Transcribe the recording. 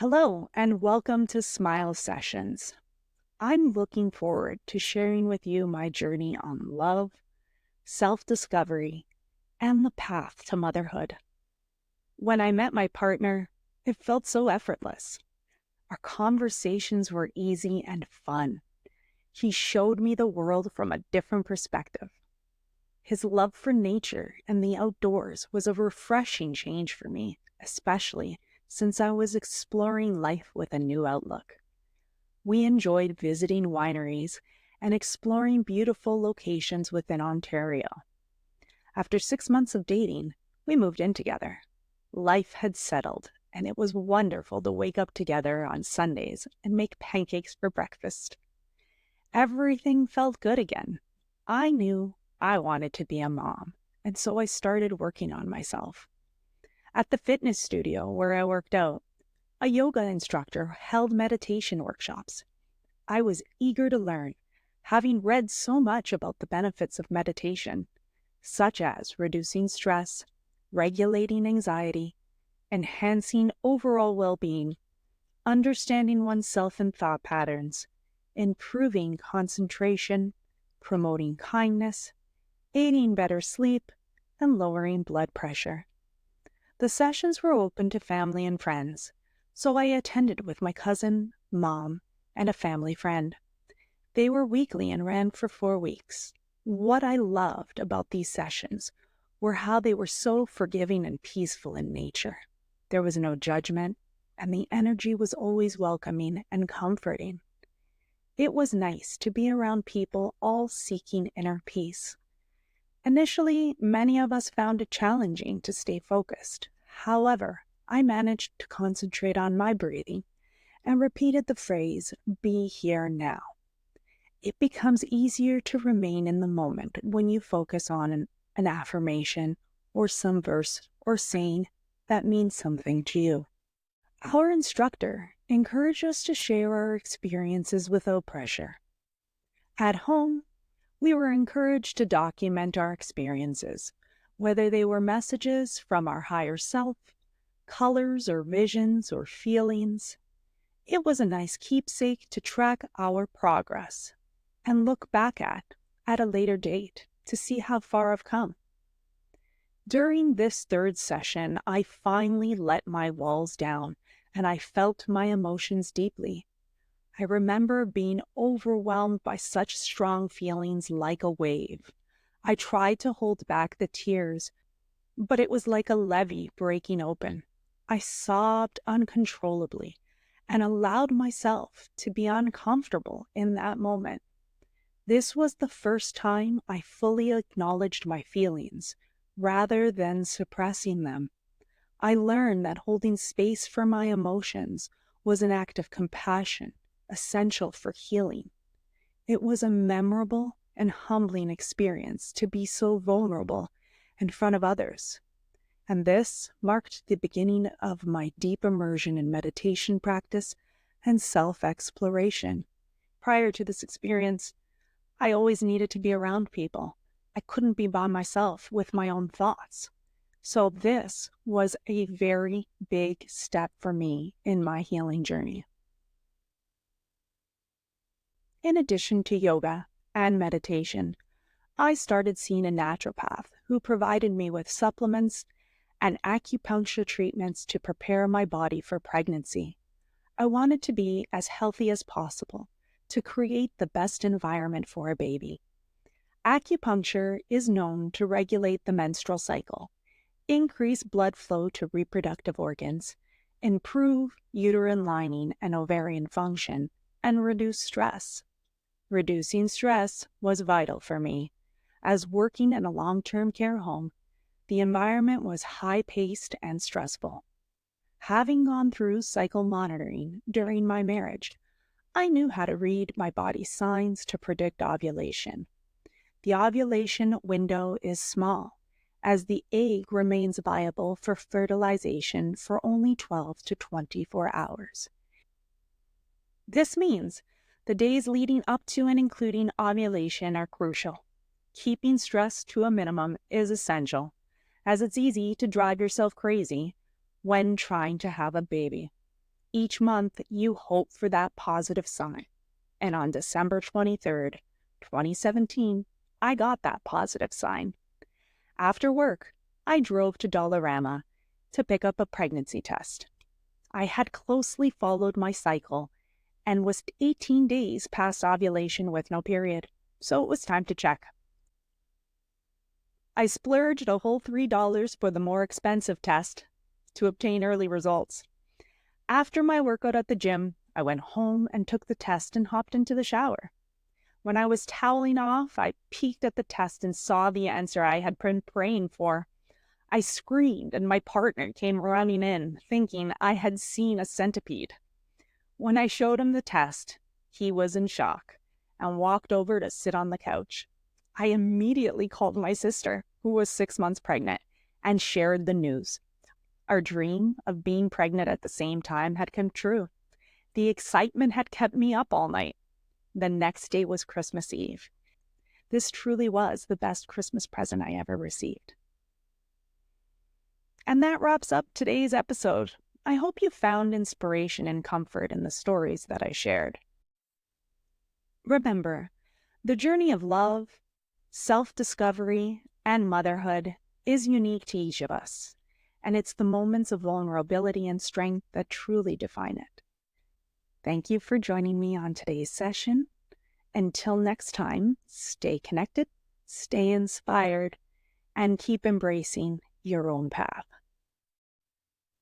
Hello, and welcome to Smile Sessions. I'm looking forward to sharing with you my journey on love, self discovery, and the path to motherhood. When I met my partner, it felt so effortless. Our conversations were easy and fun. He showed me the world from a different perspective. His love for nature and the outdoors was a refreshing change for me, especially since I was exploring life with a new outlook. We enjoyed visiting wineries and exploring beautiful locations within Ontario. After 6 months of dating, we moved in together. Life had settled, and it was wonderful to wake up together on Sundays and make pancakes for breakfast. Everything felt good again. I knew I wanted to be a mom, and so I started working on myself. At the fitness studio where I worked out, a yoga instructor held meditation workshops. I was eager to learn, having read so much about the benefits of meditation, such as reducing stress, regulating anxiety, enhancing overall well-being, understanding oneself and thought patterns, improving concentration, promoting kindness, aiding better sleep, and lowering blood pressure. The sessions were open to family and friends, so I attended with my cousin, mom, and a family friend. They were weekly and ran for 4 weeks. What I loved about these sessions were how they were so forgiving and peaceful in nature. There was no judgment, and the energy was always welcoming and comforting. It was nice to be around people all seeking inner peace. Initially, many of us found it challenging to stay focused. However, I managed to concentrate on my breathing and repeated the phrase, "be here now." It becomes easier to remain in the moment when you focus on an affirmation or some verse or saying that means something to you. Our instructor encouraged us to share our experiences without pressure. At home, we were encouraged to document our experiences, whether they were messages from our higher self, colors or visions or feelings. It was a nice keepsake to track our progress and look back at a later date to see how far I've come. During this third session, I finally let my walls down and I felt my emotions deeply. I remember being overwhelmed by such strong feelings like a wave. I tried to hold back the tears, but it was like a levee breaking open. I sobbed uncontrollably and allowed myself to be uncomfortable in that moment. This was the first time I fully acknowledged my feelings rather than suppressing them. I learned that holding space for my emotions was an act of compassion, essential for healing. It was a memorable and humbling experience to be so vulnerable in front of others. And this marked the beginning of my deep immersion in meditation practice and self-exploration. Prior to this experience, I always needed to be around people. I couldn't be by myself with my own thoughts. So this was a very big step for me in my healing journey. In addition to yoga and meditation, I started seeing a naturopath who provided me with supplements and acupuncture treatments to prepare my body for pregnancy. I wanted to be as healthy as possible to create the best environment for a baby. Acupuncture is known to regulate the menstrual cycle, increase blood flow to reproductive organs, improve uterine lining and ovarian function, and reduce stress. Reducing stress was vital for me, as working in a long-term care home, the environment was high-paced and stressful. Having gone through cycle monitoring during my marriage, I knew how to read my body's signs to predict ovulation. The ovulation window is small, as the egg remains viable for fertilization for only 12 to 24 hours. This means the days leading up to and including ovulation are crucial. Keeping stress to a minimum is essential, as it's easy to drive yourself crazy when trying to have a baby. each month you hope for that positive sign. And on December 23rd, 2017, I got that positive sign. After work, I drove to Dollarama to pick up a pregnancy test. I had closely followed my cycle and was 18 days past ovulation with no period, so it was time to check. I splurged a whole $3 for the more expensive test to obtain early results. After my workout at the gym, I went home and took the test and hopped into the shower. When I was toweling off, I peeked at the test and saw the answer I had been praying for. I screamed and my partner came running in, thinking I had seen a centipede. When I showed him the test, he was in shock and walked over to sit on the couch. I immediately called my sister, who was 6 months pregnant, and shared the news. Our dream of being pregnant at the same time had come true. The excitement had kept me up all night. The next day was Christmas Eve. This truly was the best Christmas present I ever received. And that wraps up today's episode. I hope you found inspiration and comfort in the stories that I shared. Remember, the journey of love, self-discovery, and motherhood is unique to each of us, and it's the moments of vulnerability and strength that truly define it. Thank you for joining me on today's session. Until next time, stay connected, stay inspired, and keep embracing your own path.